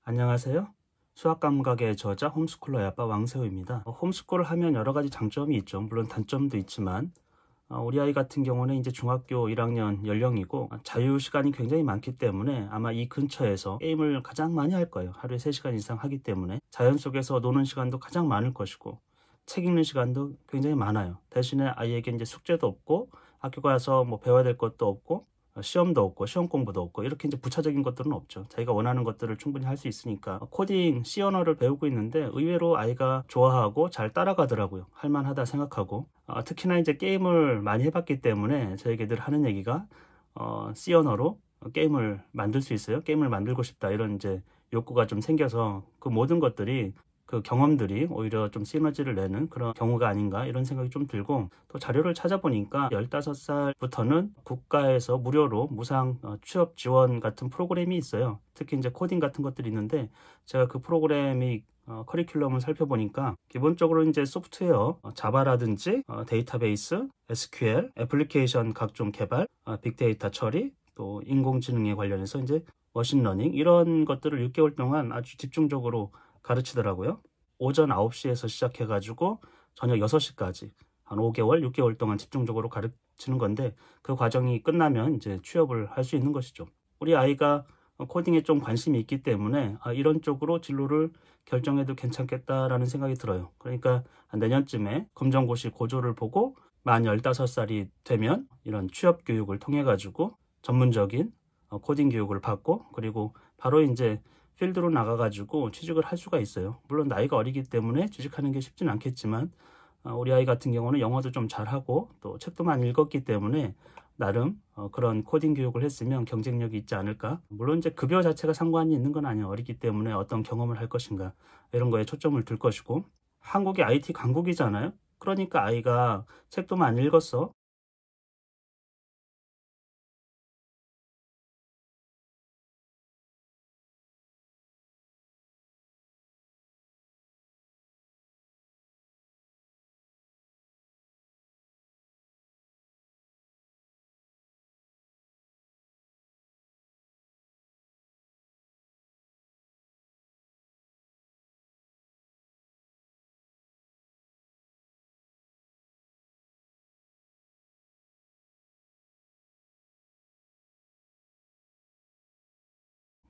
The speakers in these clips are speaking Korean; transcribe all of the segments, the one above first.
안녕하세요. 수학 감각의 저자 홈스쿨러의 아빠 왕세호입니다. 홈스쿨을 하면 여러 가지 장점이 있죠. 물론 단점도 있지만 우리 아이 같은 경우는 이제 중학교 1학년 연령이고 자유 시간이 굉장히 많기 때문에 아마 이 근처에서 게임을 가장 많이 할 거예요. 하루에 3시간 이상 하기 때문에 자연 속에서 노는 시간도 가장 많을 것이고 책 읽는 시간도 굉장히 많아요. 대신에 아이에게 이제 숙제도 없고 학교 가서 뭐 배워야 될 것도 없고 시험도 없고 시험 공부도 없고 이렇게 이제 부차적인 것들은 없죠. 자기가 원하는 것들을 충분히 할 수 있으니까 코딩, C 언어를 배우고 있는데 의외로 아이가 좋아하고 잘 따라가더라고요. 할만하다 생각하고 특히나 이제 게임을 많이 해봤기 때문에 저에게 늘 하는 얘기가 C 언어로 게임을 만들 수 있어요. 게임을 만들고 싶다 이런 이제 욕구가 좀 생겨서 그 모든 것들이 그 경험들이 오히려 좀 시너지를 내는 그런 경우가 아닌가 이런 생각이 좀 들고 또 자료를 찾아보니까 15살부터는 국가에서 무료로 무상 취업 지원 같은 프로그램이 있어요. 특히 이제 코딩 같은 것들이 있는데 제가 그 프로그램이 커리큘럼을 살펴보니까 기본적으로 이제 소프트웨어, 자바라든지 데이터베이스, SQL, 애플리케이션 각종 개발, 빅데이터 처리, 또 인공지능에 관련해서 이제 머신러닝 이런 것들을 6개월 동안 아주 집중적으로 가르치더라고요. 오전 9시에서 시작해가지고 저녁 6시까지 한 5개월, 6개월 동안 집중적으로 가르치는 건데 그 과정이 끝나면 이제 취업을 할 수 있는 것이죠. 우리 아이가 코딩에 좀 관심이 있기 때문에 이런 쪽으로 진로를 결정해도 괜찮겠다라는 생각이 들어요. 그러니까 내년쯤에 검정고시 고조를 보고 만 15살이 되면 이런 취업 교육을 통해 가지고 전문적인 코딩 교육을 받고 그리고 바로 이제 필드로 나가가지고 취직을 할 수가 있어요. 물론 나이가 어리기 때문에 취직하는 게 쉽진 않겠지만 우리 아이 같은 경우는 영어도 좀 잘하고 또 책도 많이 읽었기 때문에 나름 그런 코딩 교육을 했으면 경쟁력이 있지 않을까. 물론 이제 급여 자체가 상관이 있는 건 아니에요. 어리기 때문에 어떤 경험을 할 것인가 이런 거에 초점을 둘 것이고 한국이 IT 강국이잖아요. 그러니까 아이가 책도 많이 읽었어.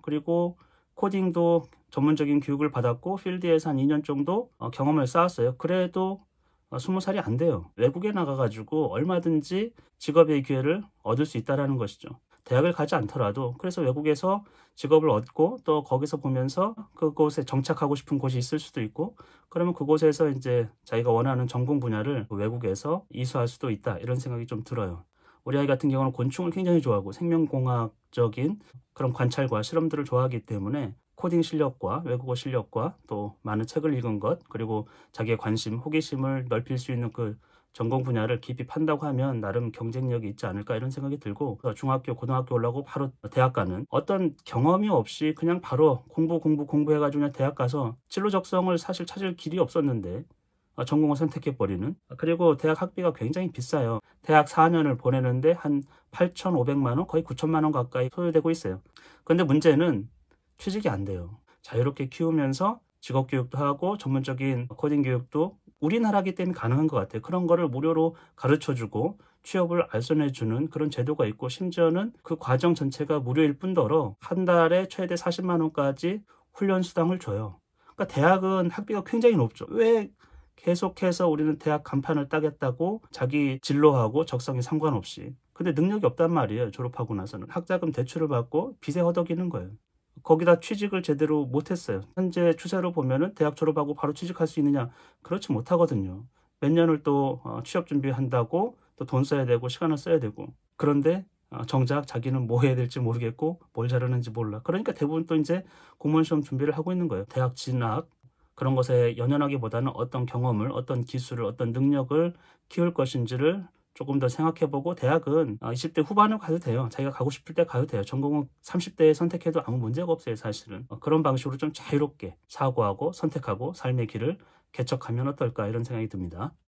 그리고 코딩도 전문적인 교육을 받았고 필드에서 한 2년 정도 경험을 쌓았어요. 그래도 20살이 안 돼요. 외국에 나가가지고 얼마든지 직업의 기회를 얻을 수 있다는 것이죠. 대학을 가지 않더라도 그래서 외국에서 직업을 얻고 또 거기서 보면서 그곳에 정착하고 싶은 곳이 있을 수도 있고 그러면 그곳에서 이제 자기가 원하는 전공 분야를 외국에서 이수할 수도 있다 이런 생각이 좀 들어요. 우리 아이 같은 경우는 곤충을 굉장히 좋아하고 생명공학적인 그런 관찰과 실험들을 좋아하기 때문에 코딩 실력과 외국어 실력과 또 많은 책을 읽은 것 그리고 자기의 관심, 호기심을 넓힐 수 있는 그 전공 분야를 깊이 판다고 하면 나름 경쟁력이 있지 않을까 이런 생각이 들고 중학교, 고등학교 올라고 바로 대학 가는 어떤 경험이 없이 그냥 바로 공부해가지고 그냥 대학 가서 진로 적성을 사실 찾을 길이 없었는데 전공을 선택해버리는 그리고 대학 학비가 굉장히 비싸요. 대학 4년을 보내는데 한 8,500만 원 거의 9천만 원 가까이 소요되고 있어요. 그런데 문제는 취직이 안 돼요. 자유롭게 키우면서 직업 교육도 하고 전문적인 코딩 교육도 우리나라기 때문에 가능한 것 같아요. 그런 거를 무료로 가르쳐주고 취업을 알선해주는 그런 제도가 있고 심지어는 그 과정 전체가 무료일 뿐더러 한 달에 최대 40만 원까지 훈련 수당을 줘요. 그러니까 대학은 학비가 굉장히 높죠. 왜 계속해서 우리는 대학 간판을 따겠다고 자기 진로하고 적성에 상관없이 근데 능력이 없단 말이에요. 졸업하고 나서는 학자금 대출을 받고 빚에 허덕이는 거예요. 거기다 취직을 제대로 못했어요. 현재 추세로 보면은 대학 졸업하고 바로 취직할 수 있느냐? 그렇지 못하거든요. 몇 년을 또 취업 준비한다고 또 돈 써야 되고 시간을 써야 되고 그런데 정작 자기는 뭐 해야 될지 모르겠고 뭘 잘하는지 몰라. 그러니까 대부분 또 이제 공무원 시험 준비를 하고 있는 거예요. 대학 진학 그런 것에 연연하기보다는 어떤 경험을, 어떤 기술을, 어떤 능력을 키울 것인지를 조금 더 생각해보고 대학은 20대 후반을 가도 돼요. 자기가 가고 싶을 때 가도 돼요. 전공은 30대에 선택해도 아무 문제가 없어요, 사실은. 그런 방식으로 좀 자유롭게 사고하고 선택하고 삶의 길을 개척하면 어떨까 이런 생각이 듭니다.